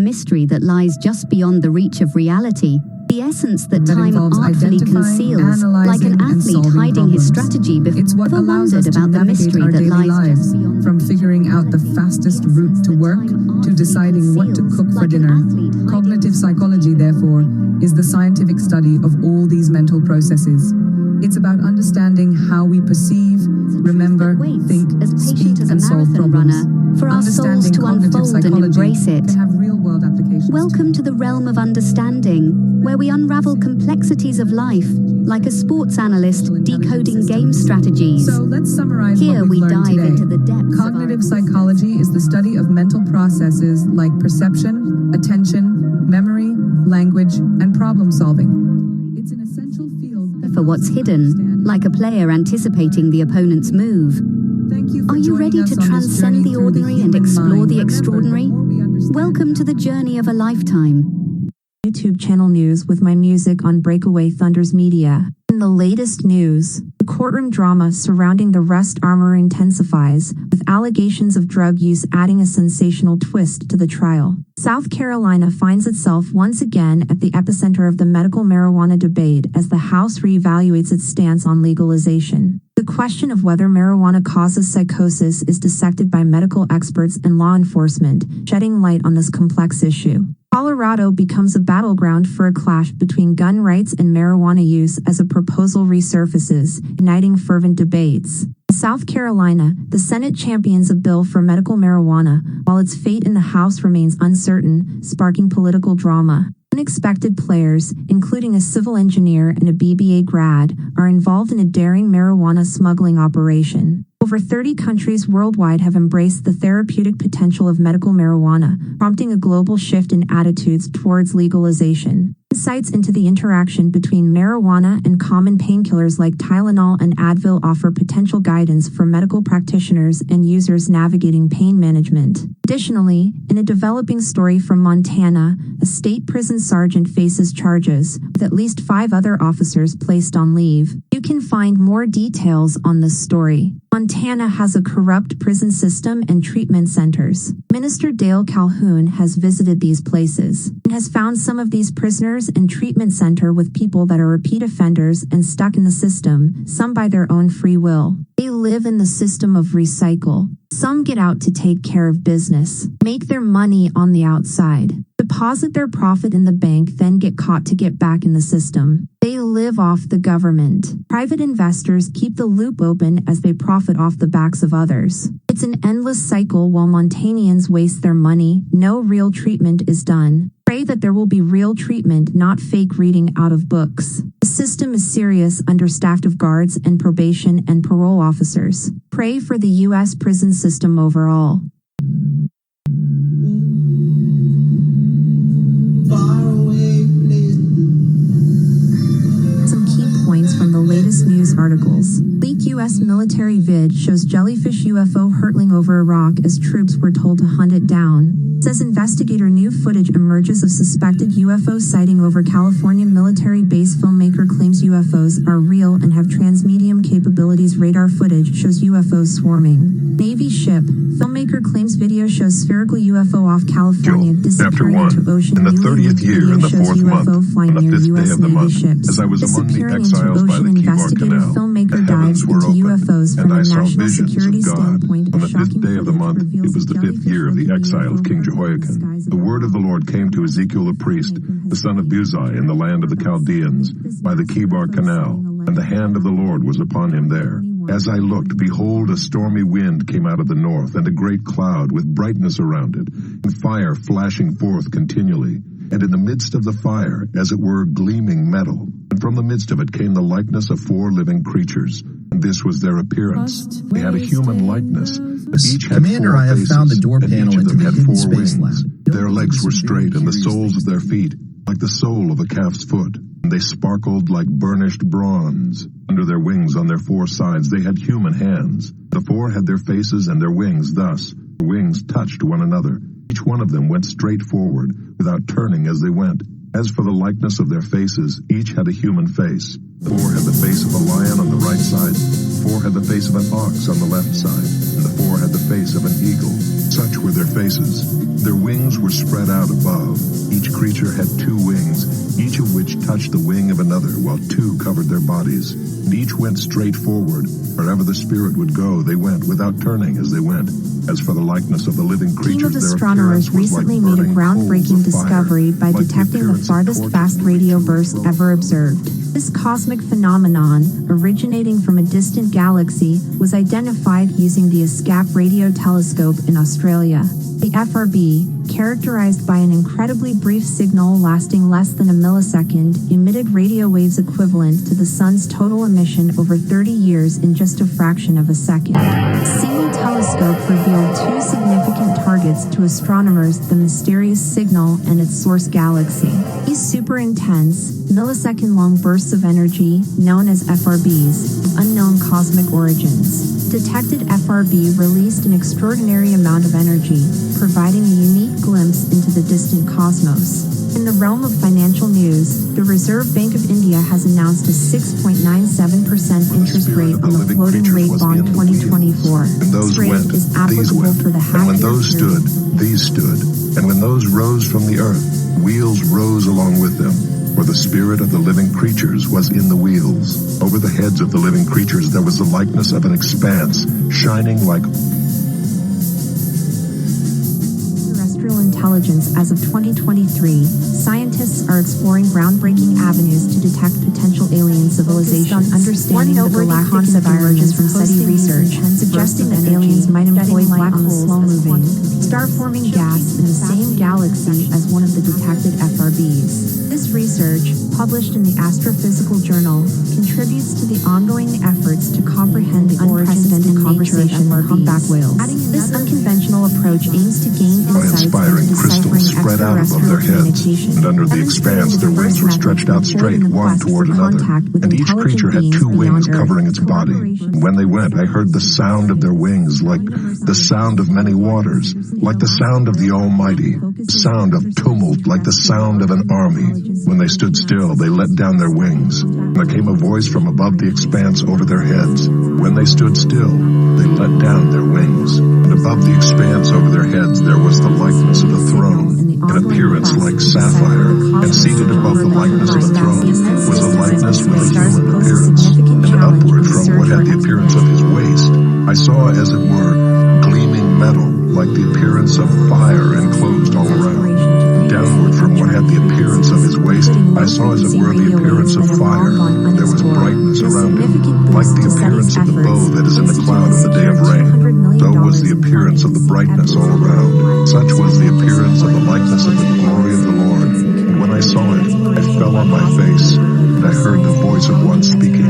mystery that lies just beyond the reach of reality, the essence that time artfully conceals, like an athlete hiding his strategy before. It's what allows us to about the navigate mystery our that daily lies lives, just beyond from figuring out the fastest route to work to deciding what to cook for dinner. Cognitive psychology, therefore, is the scientific study of all these mental processes. It's about understanding how we perceive, remember, think, speak, and solve problems. For our souls to unfold and embrace it. Can have real-world applications. Welcome to the realm of understanding, where we unravel complexities of life, like a sports analyst decoding game strategies. So let's summarize Here what we've we learned dive today. into the depths Cognitive of our psychology is the study of mental processes like perception, attention, memory, language, and problem solving. It's an essential field that for what's helps us hidden, understand. like a player anticipating the opponent's move. Thank you for Are you joining ready us to on this transcend journey the through ordinary and human explore mind. the Remember, extraordinary? the more we understand Welcome to the journey of a lifetime. YouTube channel news with my music on Breakaway Thunders Media. In the latest news, the courtroom drama surrounding the Rust armor intensifies, with allegations of drug use adding a sensational twist to the trial. South Carolina finds itself once again at the epicenter of the medical marijuana debate as the House reevaluates its stance on legalization. The question of whether marijuana causes psychosis is dissected by medical experts and law enforcement, shedding light on this complex issue. Colorado becomes a battleground for a clash between gun rights and marijuana use as a proposal resurfaces, igniting fervent debates. In South Carolina, the Senate champions a bill for medical marijuana, while its fate in the House remains uncertain, sparking political drama. Unexpected players, including a civil engineer and a BBA grad, are involved in a daring marijuana smuggling operation. Over 30 countries worldwide have embraced the therapeutic potential of medical marijuana, prompting a global shift in attitudes towards legalization. Insights into the interaction between marijuana and common painkillers like Tylenol and Advil offer potential guidance for medical practitioners and users navigating pain management. Additionally, in a developing story from Montana, a state prison sergeant faces charges, with at least 5 other officers placed on leave. You can find more details on this story. Montana has a corrupt prison system and treatment centers. Minister Dale Calhoun has visited these places and has found some of these prisoners and treatment center with people that are repeat offenders and stuck in the system, some by their own free will. They live in the system of recycle. Some get out to take care of business, make their money on the outside, deposit their profit in the bank, then get caught to get back in the system. They live off the government. Private investors keep the loop open as they profit off the backs of others. It's an endless cycle while Montanians waste their money, no real treatment is done. Pray that there will be real treatment, not fake reading out of books. The system is serious, understaffed of guards and probation and parole officers. Pray for the U.S. prison system overall. Some key points from the latest news articles. Leaked U.S. military vid shows jellyfish UFO hurtling over Iraq as troops were told to hunt it down. Says investigator new footage emerges of suspected UFO sighting over California military base. Filmmaker claims UFOs are real and have transmedium capabilities. Radar footage shows UFOs swarming. Navy ship. Filmmaker claims video shows spherical UFO off California disappearing into ocean. In the 30th year in the 4th month, flying on the near 5th US day of the Navy month, ships. as I was among the Disappearing exiles into by ocean, the Keybar investigator Canal, filmmaker the dives heavens were into opened, UFOs from and a I saw national visions security of God. standpoint. On the 5th Shocking day of the footage month, reveals it was the 5th year of the exile of King Jehoiakim. The word of the Lord came to Ezekiel the priest, the son of Buzi, in the land of the Chaldeans, by the Keybar Canal, and the hand of the Lord was upon him there. As I looked, behold, a stormy wind came out of the north, and a great cloud with brightness around it, and fire flashing forth continually. And in the midst of the fire, as it were, gleaming metal. And from the midst of it came the likeness of 4 living creatures. And this was their appearance. They had a human likeness, but each had Commander, 4 I have faces, found the door and panel each of into them the had hidden 4 space wings. lab. Their legs were straight, and the Curious soles of things their feet like the sole of a calf's foot. And they sparkled like burnished bronze. Under their wings on their 4 sides they had human hands. The 4 had their faces and their wings thus. Their wings touched one another. Each one of them went straight forward, without turning as they went. As for the likeness of their faces, each had a human face. 4 had the face of a lion on the right side, 4 had the face of an ox on the left side, and the 4 had the face of an eagle. Such were their faces. Their wings were spread out above. Each creature had 2 wings, each of which touched the wing of another, while 2 covered their bodies. And each went straight forward. Wherever the spirit would go, they went, without turning as they went. As for the likeness of the living creatures, Team of astronomers recently made a groundbreaking discovery by detecting the farthest fast radio burst ever observed. This cosmic phenomenon, originating from a distant galaxy, was identified using the ESCAP radio telescope in Australia. The FRB, characterized by an incredibly brief signal lasting less than a millisecond, emitted radio waves equivalent to the sun's total emission over 30 years in just a fraction of a second. A single telescope revealed 2 significant targets to astronomers: the mysterious signal and its source galaxy. These super intense, millisecond-long bursts of energy, known as FRBs, unknown cosmic origins. Detected FRB released an extraordinary amount of energy, providing a unique glimpse into the distant cosmos. In the realm of financial news, the Reserve Bank of India has announced a 6.97% interest rate on the floating rate bond 2024. This rate is applicable for the half-year period. And when those stood, these stood. And when those rose from the earth, wheels rose along with them. For the spirit of the living creatures was in the wheels. Over the heads of the living creatures there was the likeness of an expanse, shining like terrestrial intelligence. As of 2023, scientists are exploring groundbreaking avenues to detect potential alien civilizations. On understanding the galactic concept emerges from SETI research, suggesting that aliens might employ black holes slow-moving, star-forming gas in the same galaxy as one of the detected FRBs. This research, published in the Astrophysical Journal, contributes to the ongoing efforts to comprehend the unprecedented conversation of humpback whales. This unconventional approach aims to gain insights inspiring into crystals deciphering spread out above their heads, communication. and under the expanse their wings were stretched out straight, one toward another, and each creature had 2 wings covering its body. And when they went, I heard the sound of their wings like the sound of many waters, like the sound of the Almighty, sound of tumult, like the sound of an army. When they stood still, they let down their wings. And there came a voice from above the expanse over their heads. When they stood still, they let down their wings. And above the expanse over their heads there was the likeness of a throne, in appearance like sapphire, and seated above the likeness of a throne was a likeness with a human appearance. And upward from what had the appearance of his waist, I saw, as it were, gleaming metal, like the appearance of fire enclosed all around. Downward from what had the appearance of his waist, I saw, as it were, the appearance of fire. There was brightness around him, like the appearance of the bow that is in the cloud of the day of rain. So was the appearance of the brightness all around. Such was the appearance of the likeness of the glory of the Lord. And when I saw it, I fell on my face, and I heard the voice of one speaking.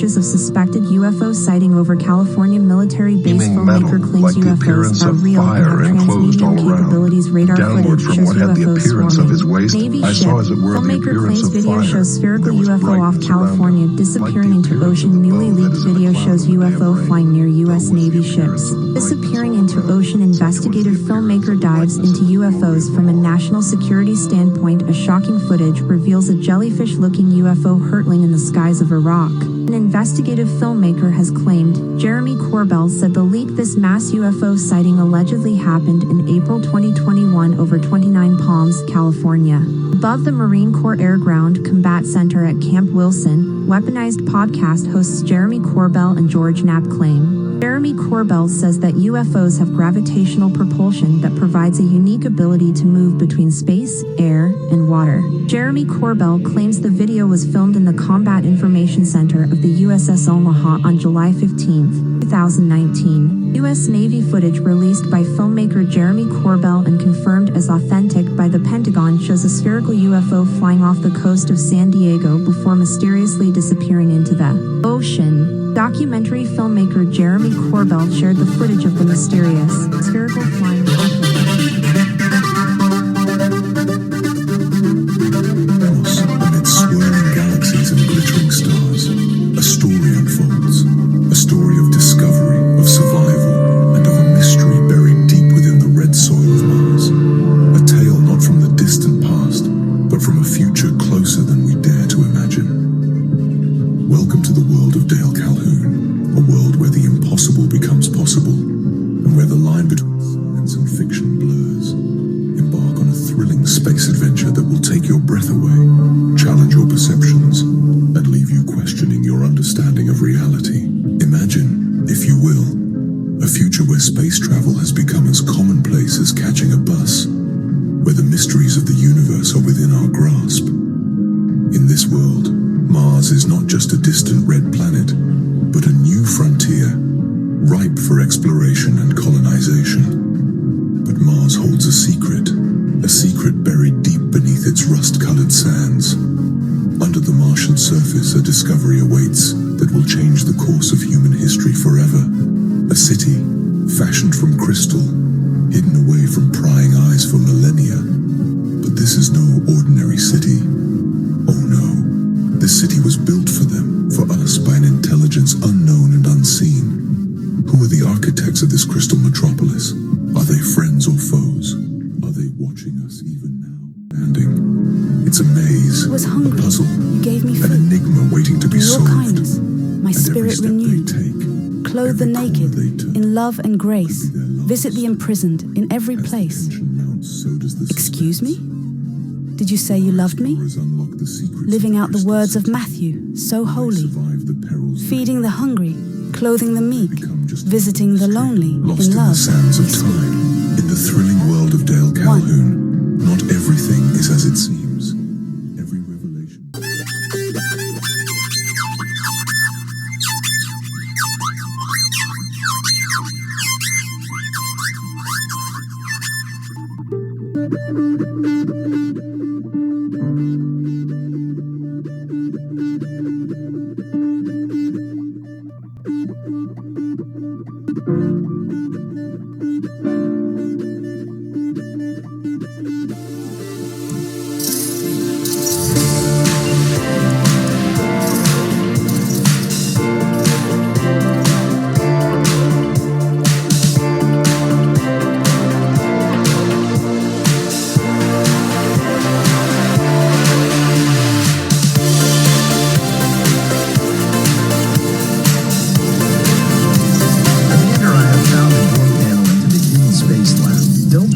Of suspected UFO sighting over California military base. Filmmaker claims like UFOs are real and have transmedium capabilities. Radar downward footage from shows what had the UFOs appearance swarming. of his waist, Navy I ship. saw, as it were, the Filmmaker appearance claims of video fire. shows spherical There was UFO off brightness California around him, disappearing like the into appearance ocean. of the Newly bow that leaked is in the video cloud shows of the day of UFO rain. flying near U.S. So was Navy the appearance ships. of the brightness Disappearing all into around. ocean, Such was the investigative appearance filmmaker of the dives brightness into of the glory UFOs of the from a Lord. national security standpoint. A shocking footage reveals a jellyfish-looking UFO hurtling in the skies of Iraq. An investigative filmmaker has claimed. Jeremy Corbell said the leak. This mass UFO sighting allegedly happened in April 2021 over 29 Palms, California. Above the Marine Corps Air Ground Combat Center at Camp Wilson, weaponized podcast hosts Jeremy Corbell and George Knapp claim. Jeremy Corbell says that UFOs have gravitational propulsion that provides a unique ability to move between space, air, and water. Jeremy Corbell claims the video was filmed in the Combat Information Center of the USS Omaha on July 15, 2019, U.S. Navy footage released by filmmaker Jeremy Corbell and confirmed as authentic by the Pentagon shows a spherical UFO flying off the coast of San Diego before mysteriously disappearing into the ocean. Documentary filmmaker Jeremy Corbell shared the footage of the mysterious spherical flying object. Amid swirling galaxies and glittering stars, a story unfolds. A story of discovery, of survival, and of a mystery buried deep within the red soil of Mars. A tale not from the distant past, but from a future closer than we dare to imagine. Welcome to the world of Dale Calhoun, a world where the impossible becomes possible, and where the line between science and fiction blurs. Embark on a thrilling space adventure that will take your breath away, challenge your perceptions, and leave you questioning your understanding of reality. Imagine, if you will, a future where space travel has become as commonplace as catching a bus, where the mysteries of the universe are within our grasp. In this world, Mars is not just a distant red planet, but a new frontier, ripe for exploration and colonization. But Mars holds a secret buried deep beneath its rust-colored sands. Under the Martian surface, a discovery awaits that will change the course of human history forever. A city, fashioned from crystal, hidden away from prying eyes for millennia. But this is no ordinary city. Oh no, this city was built for them, for us, by an intelligence unknown and unseen. Who are the architects of this crystal metropolis? Are they friends or foes? Are they watching us even now? It's a maze, I was hungry. a puzzle, You gave me an food. enigma waiting to be In your solved. kindness, my And every spirit step renewed. they take, Clothe the every corner naked they turn, in love and grace. could be their last. Visit the imprisoned in every As the place. tension mounts, so does the Excuse me? suspense. Did you say you loved me? Explorers unlock the secrets Living of out the crystal words of city. Matthew, so They holy. survive the perils of Feeding the hungry, clothing the meek, become just visiting the lonely lost in in love. the sands we of speak. time. In the thrilling world of Dale Calhoun, not everything is as it seems. Every revelation.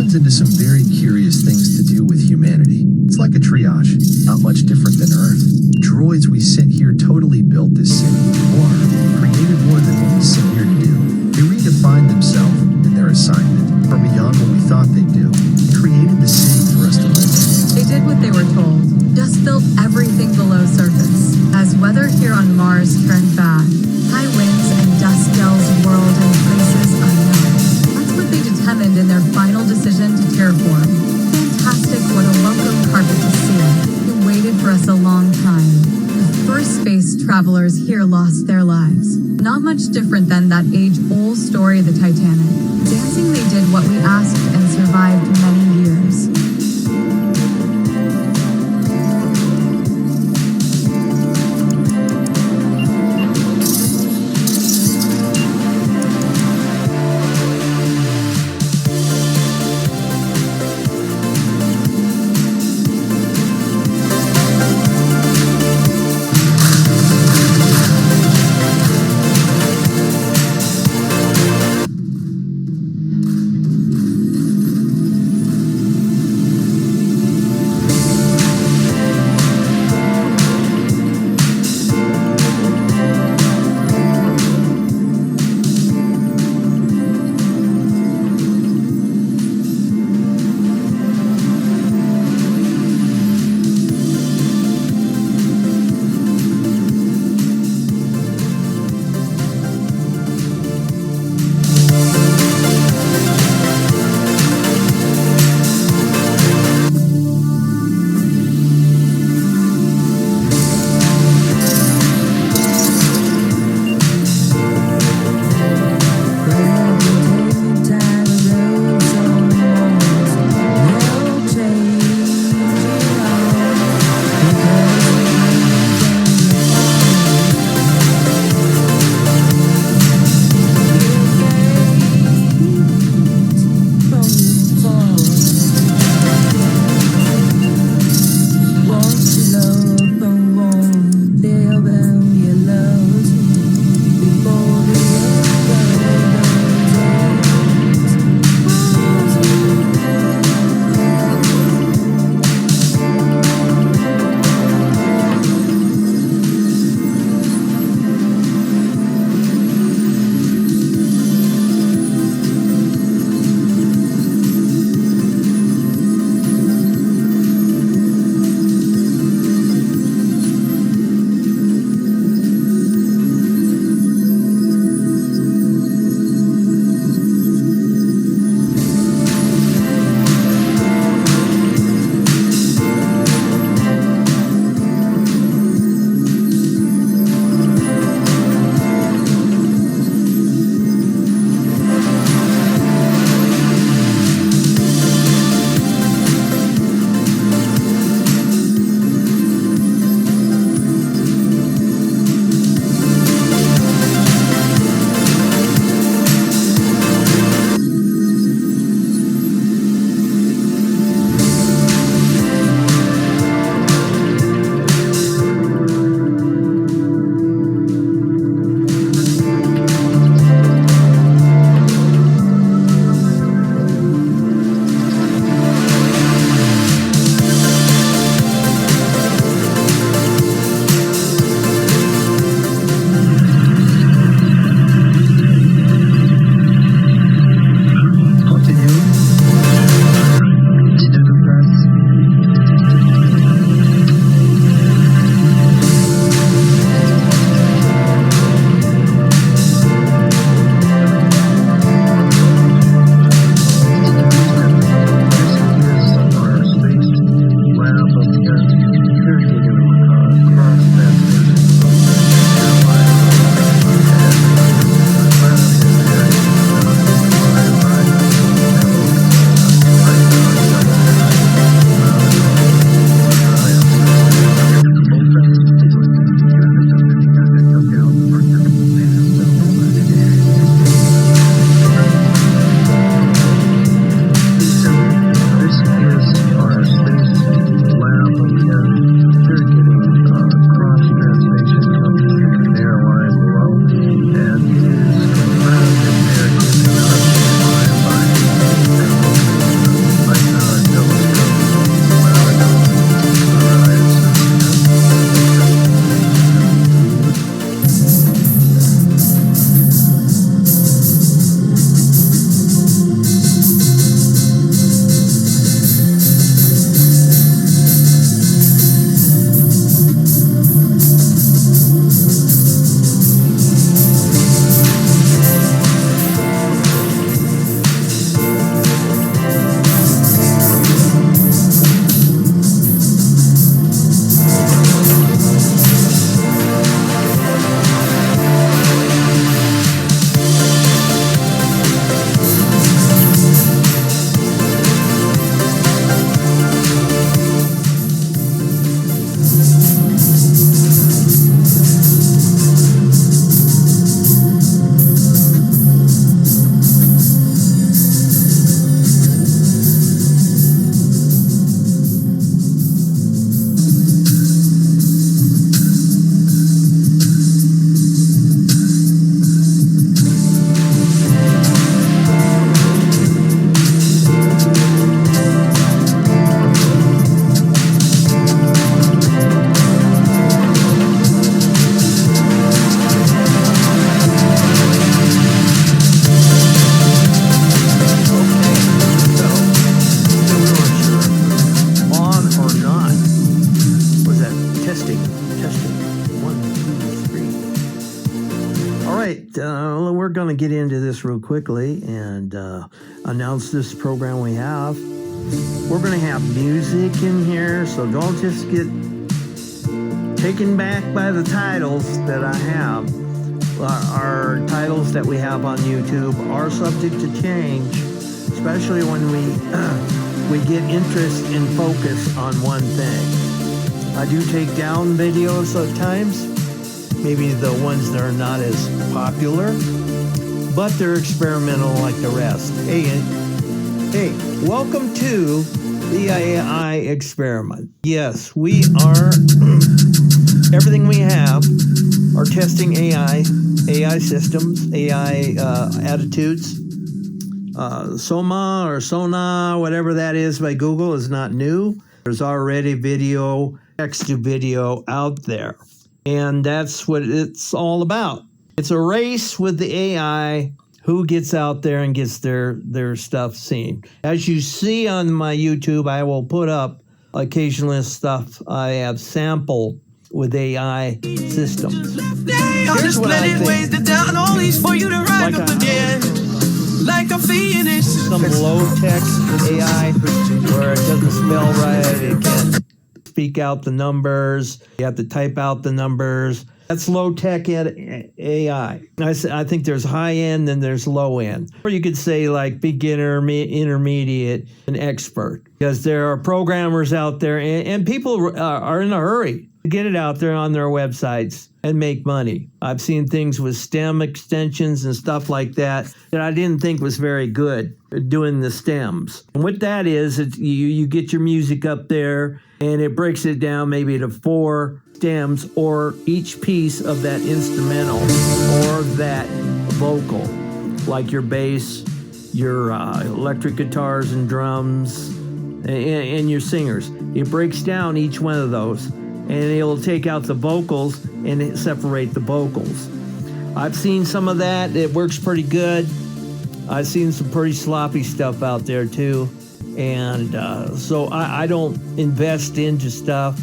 Into some very curious things to do with humanity. It's like a triage, not much different than Earth. Droids we sent here totally built this city, or created more than what we sent here to do. They redefined themselves and their assignment, far beyond what we thought they'd do. They created the city for us to live in. They did what they were told, just built everything below surface. As weather here on Mars turned bad, high winds and dust delves whirled in places unknown. That's what they determined in their final decision to terraform. Fantastic, what a welcome carpet to see. It waited for us a long time. The first space travelers here lost their lives. Not much different than that age-old story of the Titanic. Dancing, they did what we asked and survived many years. Testing. 1, 2, 3. All right, we're going to get into this real quickly and announce this program we have. We're going to have music in here, so don't just get taken back by the titles that I have. Our titles that we have on YouTube are subject to change, especially when we get interest and focus on one thing. I do take down videos at times, maybe the ones that are not as popular, but they're experimental like the rest. Hey, welcome to the AI experiment. Yes, we are, everything we have are testing AI systems, AI attitudes. Soma or Sona, whatever that is by Google is not new. There's already video, text to video out there. And that's what it's all about. It's a race with the AI, who gets out there and gets their stuff seen. As you see on my YouTube, I will put up occasionally stuff I have sampled with AI systems. Here's what I think. Like a Phoenix. Some low-text AI where it doesn't spell right, it can't speak out the numbers, you have to type out the numbers. That's low-tech AI. I think there's high-end and there's low-end. Or you could say like beginner, intermediate, and expert. Because there are programmers out there and people are in a hurry to get it out there on their websites and make money. I've seen things with stem extensions and stuff like that I didn't think was very good doing the stems. And what that is, you get your music up there and it breaks it down maybe to 4 stems or each piece of that instrumental or that vocal, like your bass, your electric guitars and drums, and your singers. It breaks down each one of those, and it'll take out the vocals and separate the vocals. I've seen some of that. It works pretty good. I've seen some pretty sloppy stuff out there too. And so I don't invest into stuff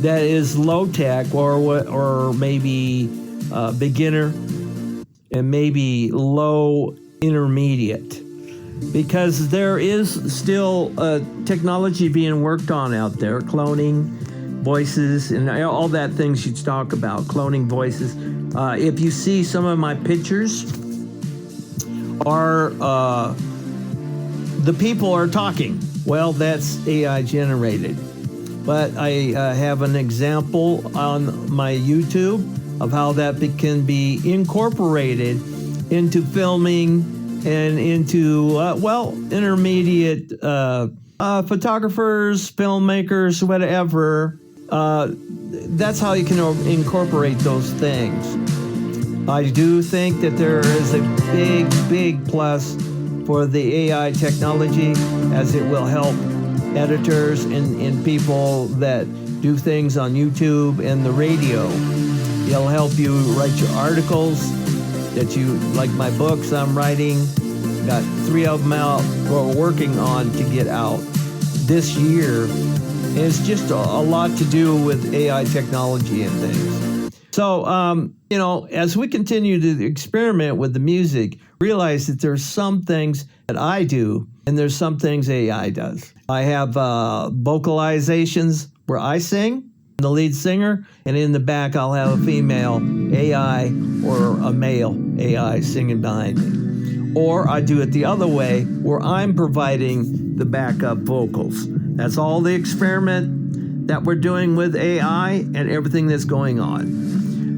that is low tech or maybe beginner and maybe low intermediate, because there is still technology being worked on out there, cloning voices and all that things you talk about, cloning voices. If you see some of my pictures are the people are talking. Well, that's AI generated. But I have an example on my YouTube of how that can be incorporated into filming and into, intermediate photographers, filmmakers, whatever. That's how you can incorporate those things. I do think that there is a big plus for the AI technology, as it will help editors and people that do things on YouTube and the radio. It'll help you write your articles that you, like my books I'm writing, got 3 of them out, we're working on to get out this year. And it's just a lot to do with AI technology and things. So, as we continue to experiment with the music, realize that there's some things that I do and there's some things AI does. I have vocalizations where I sing, the lead singer, and in the back I'll have a female AI or a male AI singing behind me. Or I do it the other way, where I'm providing the backup vocals. That's all the experiment that we're doing with AI and everything that's going on.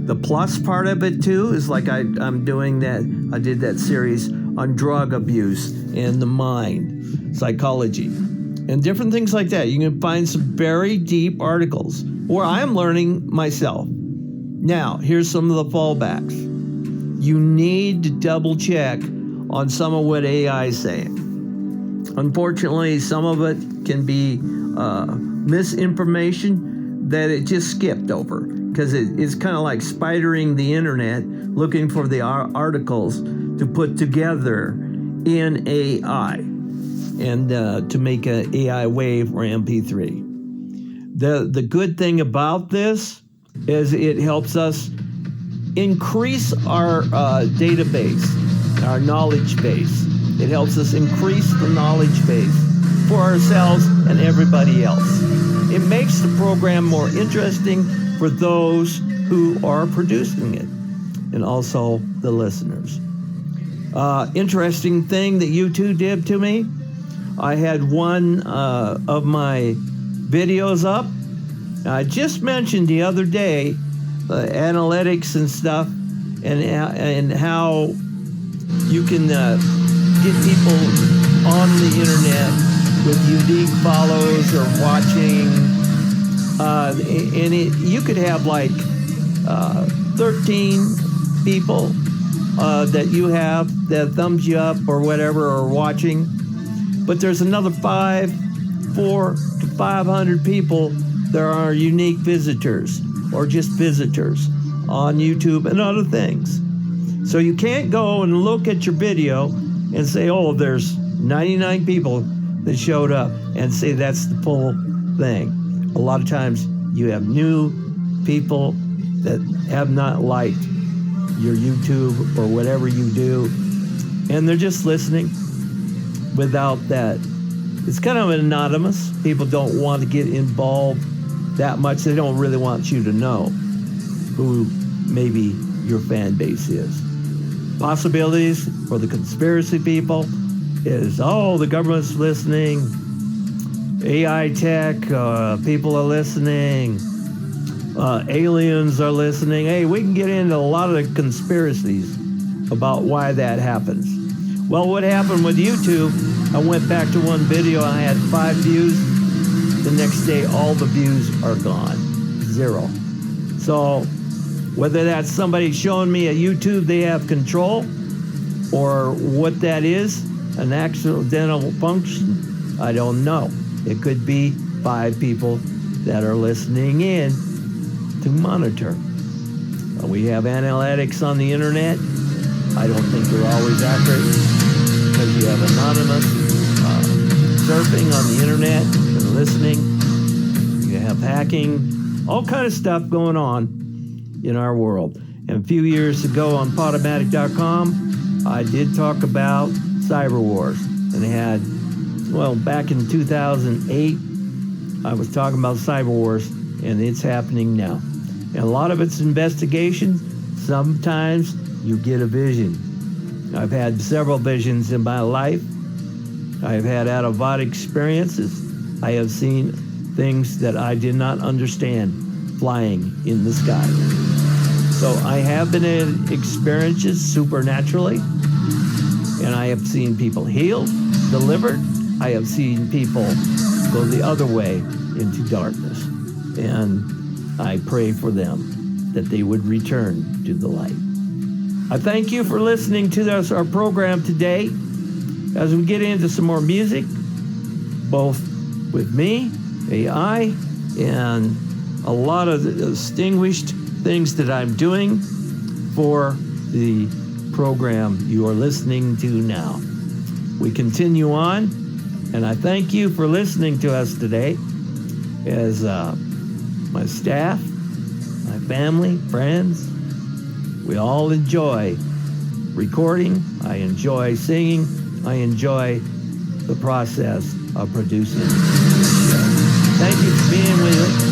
The plus part of it too is like I'm doing that. I did that series on drug abuse and the mind, psychology, and different things like that. You can find some very deep articles where I'm learning myself. Now, here's some of the fallbacks. You need to double check on some of what AI is saying. Unfortunately, some of it can be misinformation that it just skipped over, because it's kind of like spidering the internet looking for the articles to put together in AI and to make an AI wave or MP3. The good thing about this is it helps us increase our database, our knowledge base. It helps us increase the knowledge base for ourselves and everybody else. It makes the program more interesting for those who are producing it and also the listeners. Interesting thing that you two did to me. I had one of my videos up. I just mentioned the other day analytics and stuff, and how you can get people on the internet with unique follows or watching, and you could have like 13 people that you have that thumbs you up or whatever or watching, but there's another 400 to 500 people that are unique visitors or just visitors on YouTube and other things. So you can't go and look at your video and say, oh, there's 99 people that showed up, and say that's the full thing. A lot of times you have new people that have not liked your YouTube or whatever you do, and they're just listening without that. It's kind of anonymous. People don't want to get involved that much. They don't really want you to know who maybe your fan base is. Possibilities for the conspiracy people is, oh, the government's listening, AI tech, people are listening, aliens are listening. Hey, we can get into a lot of the conspiracies about why that happens. Well, what happened with YouTube, I went back to one video, I had 5 views. The next day, all the views are gone. 0. So whether that's somebody showing me at YouTube they have control, or what that is, an accidental function, I don't know. It could be 5 people that are listening in to monitor. We have analytics on the internet. I don't think they're always accurate, because you have anonymous surfing on the internet and listening. You have hacking, all kind of stuff going on in our world. And a few years ago on Podomatic.com, I did talk about cyber wars, and back in 2008, I was talking about cyber wars, and it's happening now. And a lot of it's investigation. Sometimes you get a vision. I've had several visions in my life. I've had out-of-body experiences. I have seen things that I did not understand flying in the sky. So I have been in experiences supernaturally, and I have seen people healed, delivered. I have seen people go the other way into darkness, and I pray for them that they would return to the light. I thank you for listening to our program today as we get into some more music, both with me, AI, and a lot of the distinguished things that I'm doing for the program you are listening to now. We continue on, and I thank you for listening to us today as my staff, my family, friends. We all enjoy recording. I enjoy singing. I enjoy the process of producing. Thank you for being with us.